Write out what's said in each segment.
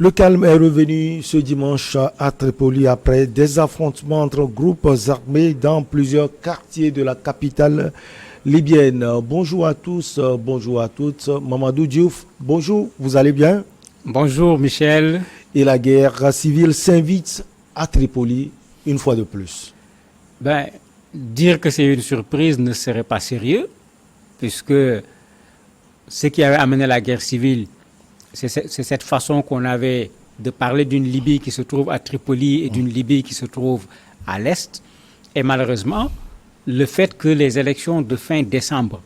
Le calme est revenu ce dimanche à Tripoli après des affrontements entre groupes armés dans plusieurs quartiers de la capitale libyenne. Bonjour à tous, bonjour à toutes. Mamadou Diouf, bonjour, vous allez bien? Bonjour Michel. Et la guerre civile s'invite à Tripoli une fois de plus. Dire que c'est une surprise ne serait pas sérieux, puisque ce qui avait amené la guerre civile, c'est cette façon qu'on avait de parler d'une Libye qui se trouve à Tripoli et d'une Libye qui se trouve à l'Est. Et malheureusement, le fait que les élections de fin décembre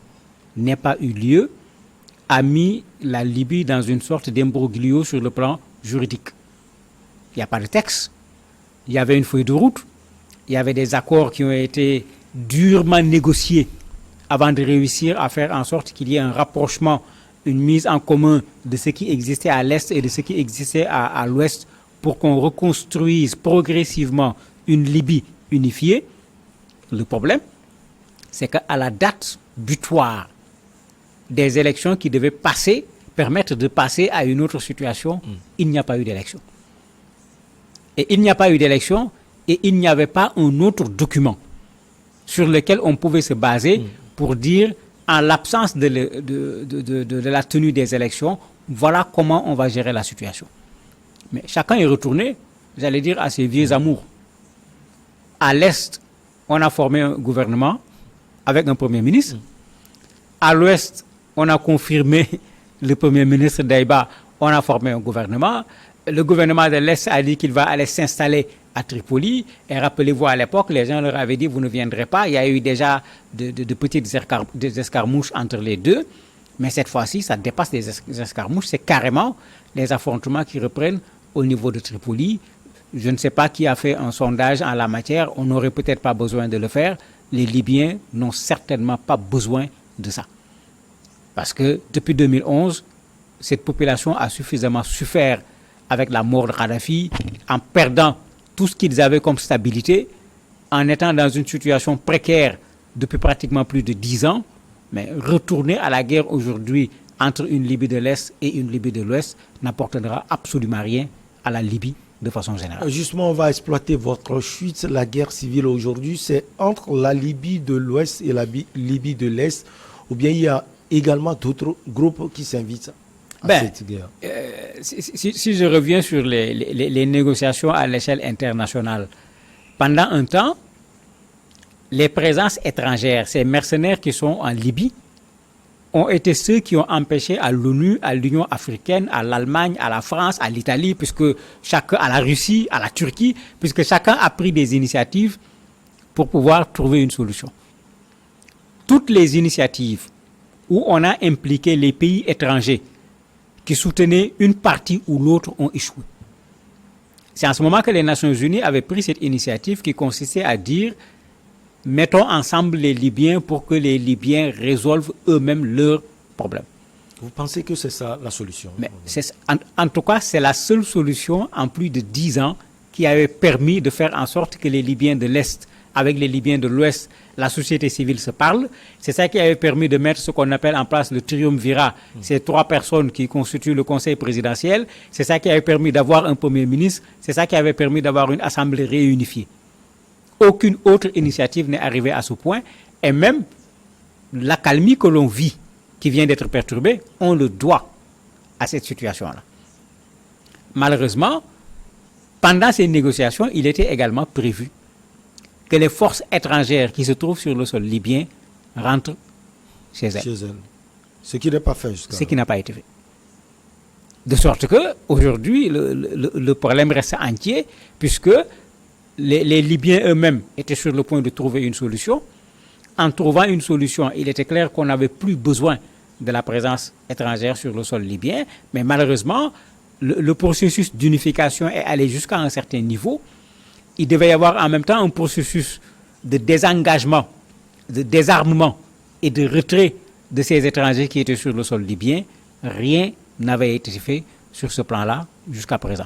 n'aient pas eu lieu a mis la Libye dans une sorte d'imbroglio sur le plan juridique. Il n'y a pas de texte, il y avait une feuille de route, il y avait des accords qui ont été durement négociés avant de réussir à faire en sorte qu'il y ait un rapprochement, une mise en commun de ce qui existait à l'Est et de ce qui existait à l'Ouest pour qu'on reconstruise progressivement une Libye unifiée. Le problème, c'est qu'à la date butoir des élections qui devaient permettre de passer à une autre situation, il n'y a pas eu d'élection. Et il n'y a pas eu d'élection et il n'y avait pas un autre document sur lequel on pouvait se baser pour dire, en l'absence de la tenue des élections, voilà comment on va gérer la situation. Mais chacun est retourné, j'allais dire, à ses vieux amours. À l'Est, on a formé un gouvernement avec un Premier ministre. À l'Ouest, on a confirmé le Premier ministre Daïba, on a formé un gouvernement. Le gouvernement de l'Est a dit qu'il va aller s'installer à Tripoli. Et rappelez-vous, à l'époque, les gens leur avaient dit, vous ne viendrez pas. Il y a eu déjà de petites escarmouches entre les deux. Mais cette fois-ci, ça dépasse les escarmouches. C'est carrément les affrontements qui reprennent au niveau de Tripoli. Je ne sais pas qui a fait un sondage en la matière. On n'aurait peut-être pas besoin de le faire. Les Libyens n'ont certainement pas besoin de ça. Parce que depuis 2011, cette population a suffisamment souffert avec la mort de Kadhafi, en perdant tout ce qu'ils avaient comme stabilité, en étant dans une situation précaire depuis pratiquement plus de 10 ans. Mais retourner à la guerre aujourd'hui entre une Libye de l'Est et une Libye de l'Ouest n'apportera absolument rien à la Libye de façon générale. Justement, on va exploiter votre chute. La guerre civile aujourd'hui, c'est entre la Libye de l'Ouest et la Libye de l'Est, ou bien il y a également d'autres groupes qui s'invitent à cette guerre. Si je reviens sur les négociations à l'échelle internationale, pendant un temps, les présences étrangères, ces mercenaires qui sont en Libye, ont été ceux qui ont empêché à l'ONU, à l'Union africaine, à l'Allemagne, à la France, à l'Italie, à la Russie, à la Turquie, puisque chacun a pris des initiatives pour pouvoir trouver une solution. Toutes les initiatives où on a impliqué les pays étrangers qui soutenaient une partie ou l'autre ont échoué. C'est en ce moment que les Nations Unies avaient pris cette initiative qui consistait à dire mettons ensemble les Libyens pour que les Libyens résolvent eux-mêmes leurs problèmes. Vous pensez que c'est ça la solution? Mais en tout cas, c'est la seule solution en plus de 10 ans qui avait permis de faire en sorte que les Libyens de l'Est avec les Libyens de l'Ouest, la société civile se parle. C'est ça qui avait permis de mettre ce qu'on appelle en place le triumvirat, ces 3 personnes qui constituent le conseil présidentiel. C'est ça qui avait permis d'avoir un premier ministre. C'est ça qui avait permis d'avoir une assemblée réunifiée. Aucune autre initiative n'est arrivée à ce point. Et même l'accalmie que l'on vit, qui vient d'être perturbée, on le doit à cette situation-là. Malheureusement, pendant ces négociations, il était également prévu que les forces étrangères qui se trouvent sur le sol libyen rentrent chez elles. Ce qui n'est pas fait jusqu'à Ce qui n'a pas été fait. De sorte qu'aujourd'hui, le problème reste entier, puisque les Libyens eux-mêmes étaient sur le point de trouver une solution. En trouvant une solution, il était clair qu'on n'avait plus besoin de la présence étrangère sur le sol libyen, mais malheureusement, le processus d'unification est allé jusqu'à un certain niveau. Il devait y avoir en même temps un processus de désengagement, de désarmement et de retrait de ces étrangers qui étaient sur le sol libyen. Rien n'avait été fait sur ce plan-là jusqu'à présent.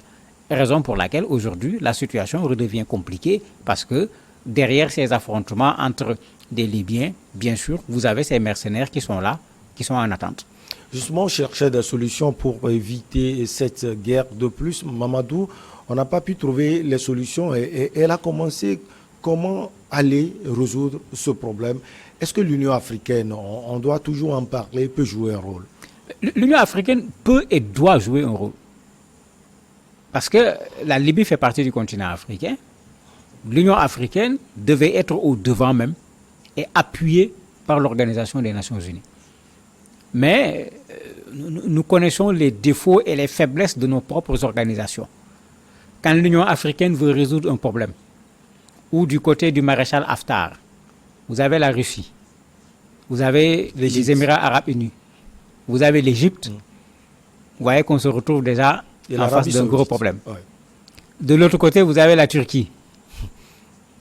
Raison pour laquelle aujourd'hui la situation redevient compliquée parce que derrière ces affrontements entre des Libyens, bien sûr, vous avez ces mercenaires qui sont là, qui sont en attente. Justement, on cherchait des solutions pour éviter cette guerre de plus. Mamadou, on n'a pas pu trouver les solutions et elle a commencé comment aller résoudre ce problème. Est-ce que l'Union africaine, on doit toujours en parler, peut jouer un rôle? L'Union africaine peut et doit jouer un rôle. Parce que la Libye fait partie du continent africain. L'Union africaine devait être au devant même et appuyée par l'Organisation des Nations Unies. Mais nous connaissons les défauts et les faiblesses de nos propres organisations. Quand l'Union africaine veut résoudre un problème, ou du côté du maréchal Haftar, vous avez la Russie, vous avez les Émirats arabes unis, vous avez l'Égypte, vous voyez qu'on se retrouve déjà en face d'un gros problème. Ouais. De l'autre côté, vous avez la Turquie.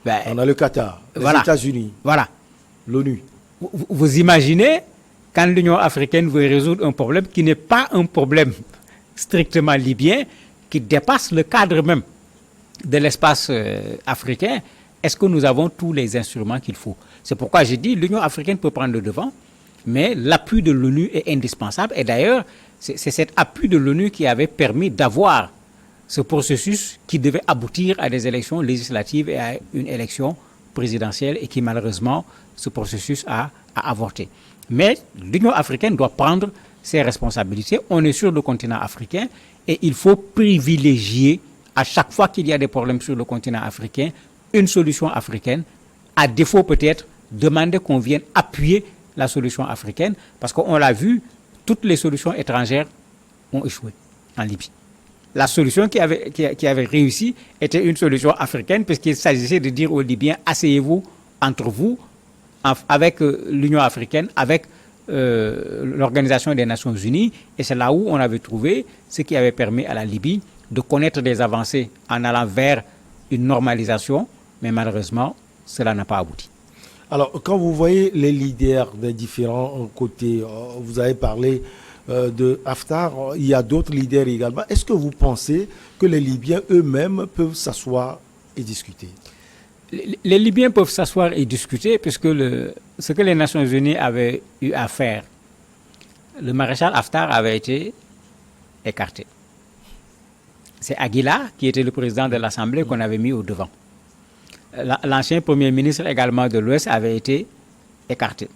On a le Qatar, les États-Unis, l'ONU. Vous imaginez quand l'Union africaine veut résoudre un problème qui n'est pas un problème strictement libyen, qui dépasse le cadre même de l'espace africain, est-ce que nous avons tous les instruments qu'il faut? C'est pourquoi j'ai dit l'Union africaine peut prendre le devant, mais l'appui de l'ONU est indispensable. Et d'ailleurs, c'est cet appui de l'ONU qui avait permis d'avoir ce processus qui devait aboutir à des élections législatives et à une élection présidentielle et qui malheureusement, ce processus a avorté. Mais l'Union africaine doit prendre ses responsabilités. On est sur le continent africain et il faut privilégier à chaque fois qu'il y a des problèmes sur le continent africain, une solution africaine. À défaut peut-être, demander qu'on vienne appuyer la solution africaine parce qu'on l'a vu, toutes les solutions étrangères ont échoué en Libye. La solution qui avait réussi était une solution africaine puisqu'il s'agissait de dire aux Libyens, asseyez-vous entre vous, avec l'Union africaine, avec l'Organisation des Nations Unies, et c'est là où on avait trouvé ce qui avait permis à la Libye de connaître des avancées en allant vers une normalisation, mais malheureusement, cela n'a pas abouti. Alors, quand vous voyez les leaders des différents côtés, vous avez parlé de Haftar, il y a d'autres leaders également. Est-ce que vous pensez que les Libyens eux-mêmes peuvent s'asseoir et discuter? Les Libyens peuvent s'asseoir et discuter puisque ce que les Nations Unies avaient eu à faire, le maréchal Haftar avait été écarté. C'est Aguila qui était le président de l'Assemblée qu'on avait mis au devant. L'ancien Premier ministre également de l'Ouest avait été écarté.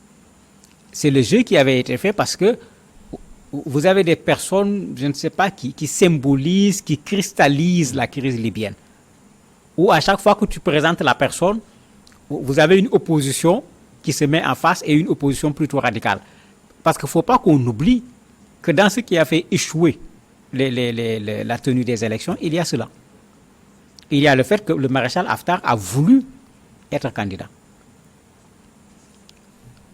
C'est le jeu qui avait été fait parce que vous avez des personnes, je ne sais pas, qui symbolisent, qui cristallisent la crise libyenne. Où à chaque fois que tu présentes la personne, vous avez une opposition qui se met en face et une opposition plutôt radicale. Parce qu'il ne faut pas qu'on oublie que dans ce qui a fait échouer la tenue des élections, il y a cela. Il y a le fait que le maréchal Haftar a voulu être candidat.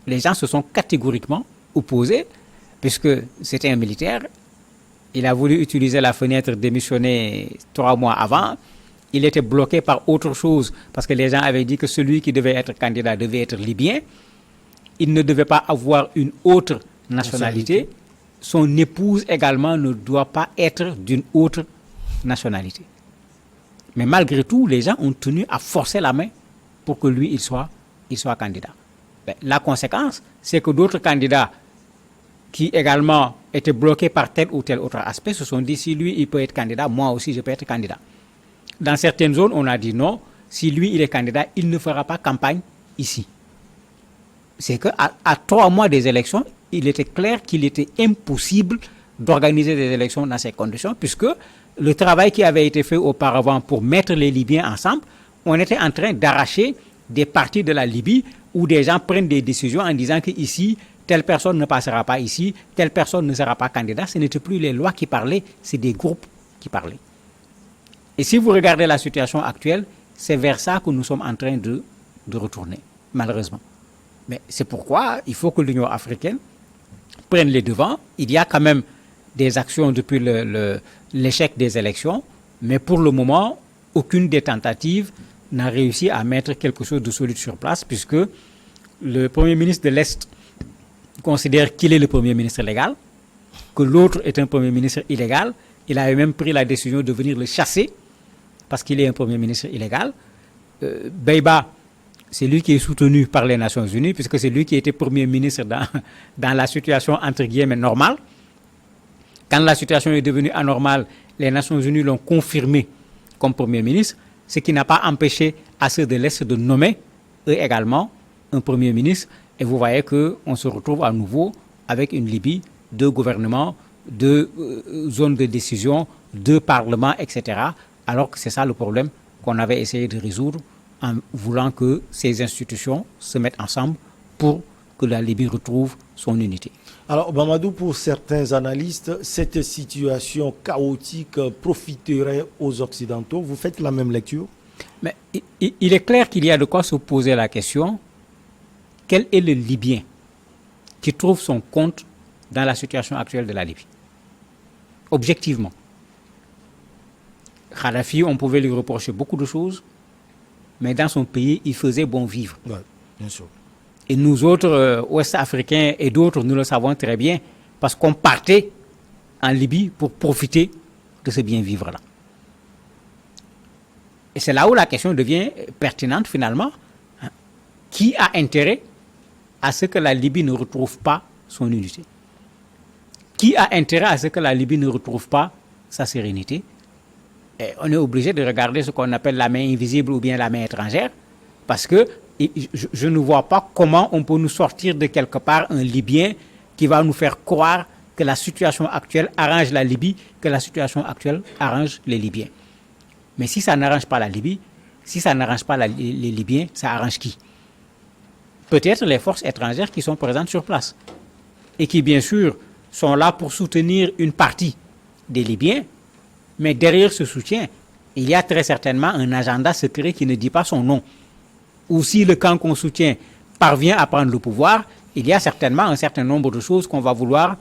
Les gens se sont catégoriquement opposés, puisque c'était un militaire. Il a voulu utiliser la fenêtre démissionner 3 mois avant. Il était bloqué par autre chose, parce que les gens avaient dit que celui qui devait être candidat devait être libyen. Il ne devait pas avoir une autre nationalité. Son épouse également ne doit pas être d'une autre nationalité. Mais malgré tout, les gens ont tenu à forcer la main pour que lui, il soit candidat. La conséquence, c'est que d'autres candidats qui également étaient bloqués par tel ou tel autre aspect se sont dit, si lui, il peut être candidat, moi aussi, je peux être candidat. Dans certaines zones, on a dit non, si lui, il est candidat, il ne fera pas campagne ici. C'est qu'à 3 mois des élections, il était clair qu'il était impossible d'organiser des élections dans ces conditions, puisque le travail qui avait été fait auparavant pour mettre les Libyens ensemble, on était en train d'arracher des parties de la Libye où des gens prennent des décisions en disant qu'ici, telle personne ne passera pas ici, telle personne ne sera pas candidat. Ce n'était plus les lois qui parlaient, c'est des groupes qui parlaient. Et si vous regardez la situation actuelle, c'est vers ça que nous sommes en train de retourner, malheureusement. Mais c'est pourquoi il faut que l'Union africaine prenne les devants. Il y a quand même des actions depuis l'échec des élections, mais pour le moment, aucune des tentatives n'a réussi à mettre quelque chose de solide sur place, puisque le Premier ministre de l'Est considère qu'il est le Premier ministre légal, que l'autre est un Premier ministre illégal. Il avait même pris la décision de venir le chasser, parce qu'il est un Premier ministre illégal. Beiba c'est lui qui est soutenu par les Nations Unies, puisque c'est lui qui était Premier ministre dans la situation entre guillemets normale. Quand la situation est devenue anormale, les Nations Unies l'ont confirmé comme Premier ministre, ce qui n'a pas empêché à ceux de l'Est de nommer, eux également, un Premier ministre. Et vous voyez qu'on se retrouve à nouveau avec une Libye, deux gouvernements, deux zones de décision, deux parlements, etc. Alors que c'est ça le problème qu'on avait essayé de résoudre en voulant que ces institutions se mettent ensemble pour que la Libye retrouve son unité. Alors, Mamadou, pour certains analystes, cette situation chaotique profiterait aux Occidentaux. Vous faites la même lecture? Mais il est clair qu'il y a de quoi se poser la question, quel est le Libyen qui trouve son compte dans la situation actuelle de la Libye? Objectivement. Kadhafi, on pouvait lui reprocher beaucoup de choses, mais dans son pays, il faisait bon vivre. Oui, bien sûr. Et nous autres, Ouest-Africains et d'autres, nous le savons très bien, parce qu'on partait en Libye pour profiter de ce bien vivre-là. Et c'est là où la question devient pertinente finalement. Qui a intérêt à ce que la Libye ne retrouve pas son unité? Qui a intérêt à ce que la Libye ne retrouve pas sa sérénité? Et on est obligé de regarder ce qu'on appelle la main invisible ou bien la main étrangère, parce que je ne vois pas comment on peut nous sortir de quelque part un Libyen qui va nous faire croire que la situation actuelle arrange la Libye, que la situation actuelle arrange les Libyens. Mais si ça n'arrange pas la Libye, si ça n'arrange pas les Libyens, ça arrange qui? Peut-être les forces étrangères qui sont présentes sur place et qui, bien sûr, sont là pour soutenir une partie des Libyens, mais derrière ce soutien, il y a très certainement un agenda secret qui ne dit pas son nom. Ou si le camp qu'on soutient parvient à prendre le pouvoir, il y a certainement un certain nombre de choses qu'on va vouloir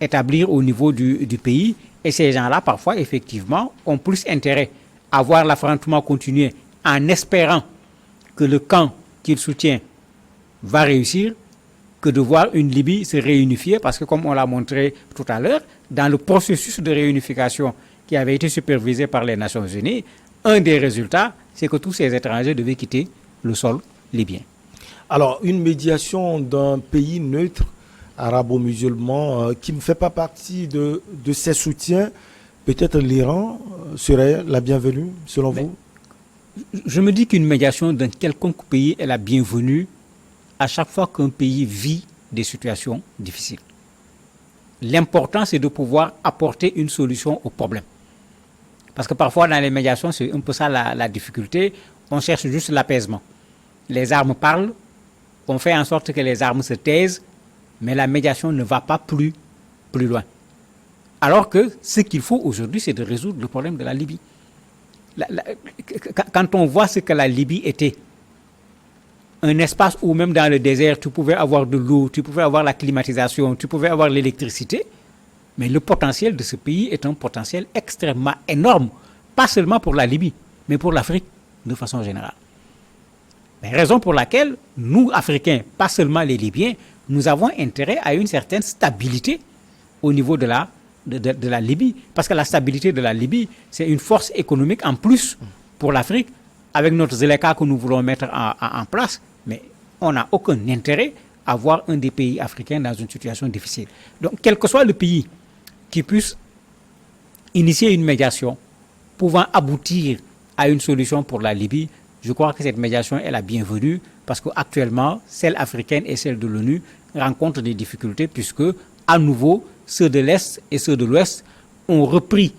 établir au niveau du pays. Et ces gens-là, parfois, effectivement, ont plus intérêt à voir l'affrontement continuer en espérant que le camp qu'ils soutiennent va réussir que de voir une Libye se réunifier, parce que comme on l'a montré tout à l'heure, dans le processus de réunification qui avait été supervisé par les Nations Unies, un des résultats, c'est que tous ces étrangers devaient quitter le sol libyen. Alors, une médiation d'un pays neutre, arabo-musulman, qui ne fait pas partie de ses soutiens, peut-être l'Iran serait la bienvenue, selon vous? Je me dis qu'une médiation d'un quelconque pays est la bienvenue à chaque fois qu'un pays vit des situations difficiles. L'important, c'est de pouvoir apporter une solution au problème. Parce que parfois, dans les médiations, c'est un peu ça la difficulté. On cherche juste l'apaisement. Les armes parlent, on fait en sorte que les armes se taisent, mais la médiation ne va pas plus loin. Alors que ce qu'il faut aujourd'hui, c'est de résoudre le problème de la Libye. Quand on voit ce que la Libye était, un espace où même dans le désert, tu pouvais avoir de l'eau, tu pouvais avoir la climatisation, tu pouvais avoir l'électricité, mais le potentiel de ce pays est un potentiel extrêmement énorme, pas seulement pour la Libye, mais pour l'Afrique de façon générale. Mais raison pour laquelle nous, Africains, pas seulement les Libyens, nous avons intérêt à une certaine stabilité au niveau de la Libye. Parce que la stabilité de la Libye, c'est une force économique en plus pour l'Afrique, avec notre Zeleka que nous voulons mettre en place. Mais on n'a aucun intérêt à voir un des pays africains dans une situation difficile. Donc, quel que soit le pays qui puisse initier une médiation pouvant aboutir à une solution pour la Libye, je crois que cette médiation est la bienvenue parce qu'actuellement, celle africaine et celle de l'ONU rencontrent des difficultés puisque, à nouveau, ceux de l'Est et ceux de l'Ouest ont repris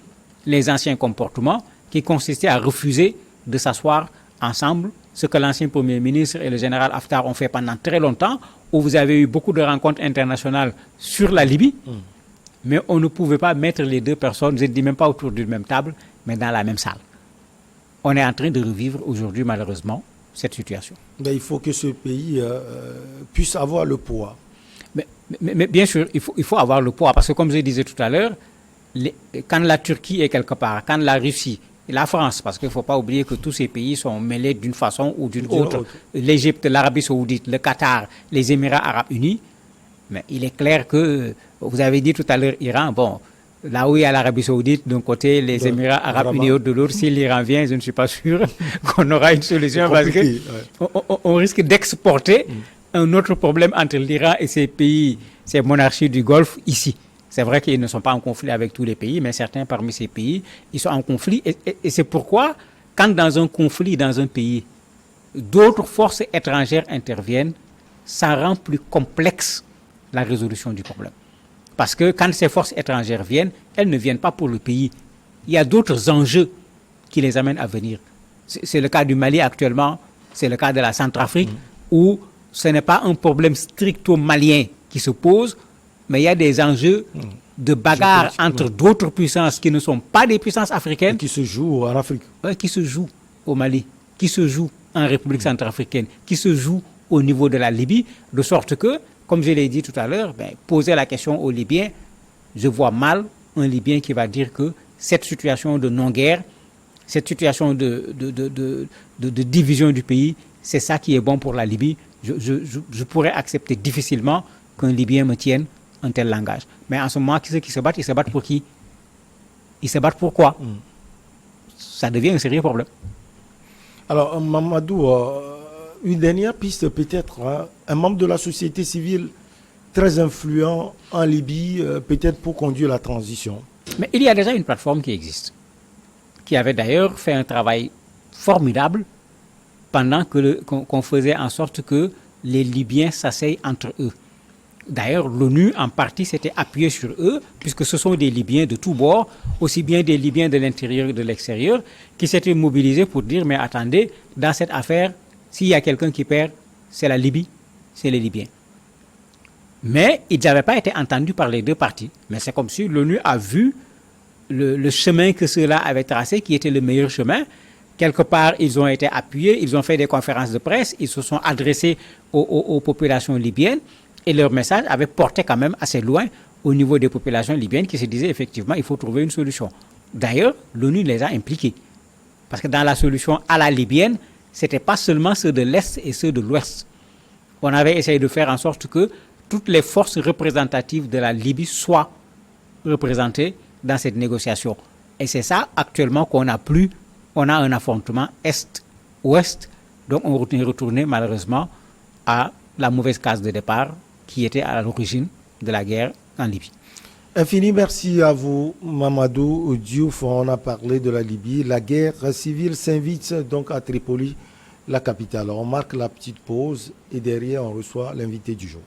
les anciens comportements qui consistaient à refuser de s'asseoir ensemble, ce que l'ancien Premier ministre et le général Haftar ont fait pendant très longtemps, où vous avez eu beaucoup de rencontres internationales sur la Libye, mais on ne pouvait pas mettre les deux personnes, je ne dis même pas autour d'une même table, mais dans la même salle. On est en train de revivre aujourd'hui, malheureusement, cette situation. Mais il faut que ce pays puisse avoir le poids. Mais bien sûr, il faut avoir le poids, parce que comme je disais tout à l'heure, quand la Turquie est quelque part, quand la Russie, et la France, parce qu'il ne faut pas oublier que tous ces pays sont mêlés d'une façon ou d'une autre, l'Égypte, l'Arabie Saoudite, le Qatar, les Émirats Arabes Unis, mais il est clair que, vous avez dit tout à l'heure Iran, bon, là où il y a l'Arabie Saoudite d'un côté, les Émirats Arabes Unis de l'autre, si l'Iran vient, je ne suis pas sûr qu'on aura une solution parce qu'on risque d'exporter un autre problème entre l'Iran et ces pays, ces monarchies du Golfe ici. C'est vrai qu'ils ne sont pas en conflit avec tous les pays, mais certains parmi ces pays, ils sont en conflit. Et c'est pourquoi, quand dans un conflit dans un pays, d'autres forces étrangères interviennent, ça rend plus complexe la résolution du problème. Parce que quand ces forces étrangères viennent, elles ne viennent pas pour le pays. Il y a d'autres enjeux qui les amènent à venir. C'est le cas du Mali actuellement, c'est le cas de la Centrafrique, où ce n'est pas un problème stricto malien qui se pose, mais il y a des enjeux de bagarre entre d'autres puissances qui ne sont pas des puissances africaines. Et qui se jouent en Afrique. Qui se jouent au Mali, qui se jouent en République centrafricaine, qui se jouent au niveau de la Libye, de sorte que, comme je l'ai dit tout à l'heure, poser la question aux Libyens, je vois mal un Libyen qui va dire que cette situation de non-guerre, cette situation de division du pays, c'est ça qui est bon pour la Libye. Je pourrais accepter difficilement qu'un Libyen me tienne un tel langage. Mais en ce moment, ceux qui se battent, ils se battent pour qui? Ils se battent pour quoi? Ça devient un sérieux problème. Alors, Mamadou, une dernière piste peut-être, un membre de la société civile très influent en Libye, peut-être pour conduire la transition. Mais il y a déjà une plateforme qui existe, qui avait d'ailleurs fait un travail formidable pendant qu'on faisait en sorte que les Libyens s'asseyent entre eux. D'ailleurs, l'ONU, en partie, s'était appuyée sur eux, puisque ce sont des Libyens de tous bords, aussi bien des Libyens de l'intérieur que de l'extérieur, qui s'étaient mobilisés pour dire, mais attendez, dans cette affaire, s'il y a quelqu'un qui perd, c'est la Libye, c'est les Libyens. Mais ils n'avaient pas été entendus par les deux parties. Mais c'est comme si l'ONU a vu le chemin que ceux-là avaient tracé, qui était le meilleur chemin. Quelque part, ils ont été appuyés, ils ont fait des conférences de presse, ils se sont adressés aux populations libyennes, et leur message avait porté quand même assez loin au niveau des populations libyennes qui se disaient effectivement il faut trouver une solution. D'ailleurs, l'ONU les a impliqués. Parce que dans la solution à la libyenne, ce n'était pas seulement ceux de l'Est et ceux de l'Ouest. On avait essayé de faire en sorte que toutes les forces représentatives de la Libye soient représentées dans cette négociation. Et c'est ça actuellement qu'on n'a plus. On a un affrontement Est-Ouest. Donc on est retourné malheureusement à la mauvaise case de départ qui était à l'origine de la guerre en Libye. Infini merci à vous, Mamadou Diouf. On a parlé de la Libye. La guerre civile s'invite donc à Tripoli, la capitale. On marque la petite pause et derrière on reçoit l'invité du jour.